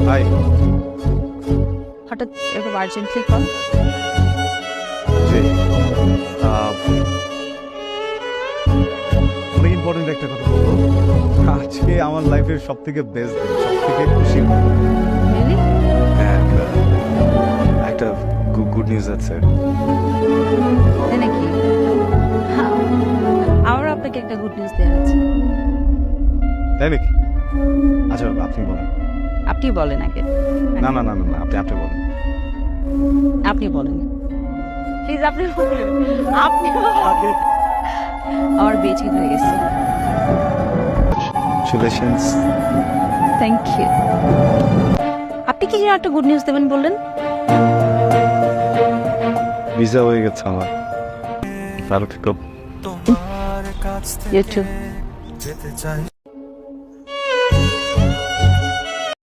High. হঠাৎ এরকম urgently call? জি, অনেক ইম্পর্টেন্ট একটা কথা বলবো। আজকে আমার লাইফের সব থেকে বেস্ট দিন, সব থেকে খুশির দিন। রিয়েলি? And, একটা গুড নিউজ আছে। তাই নাকি? হ্যাঁ, আমারও আপনাকে একটা গুড নিউজ দেওয়া আছে। তাই নাকি? আচ্ছা আপনি বলেন। আপনি বলেন আগে। না না না না না, আপনি বলেন। আপনি বলেন প্লিজ, আপনি বলেন। আপনি বলেন। আমার বিয়ে ঠিক হয়ে গেছে। কংগ্রাচুলেশনস। Thank you. আপনি কি যেন একটা গুড নিউজ দেবেন বললেন? ভিসা হয়ে গেছে আমার। ভালো থেকো। You two.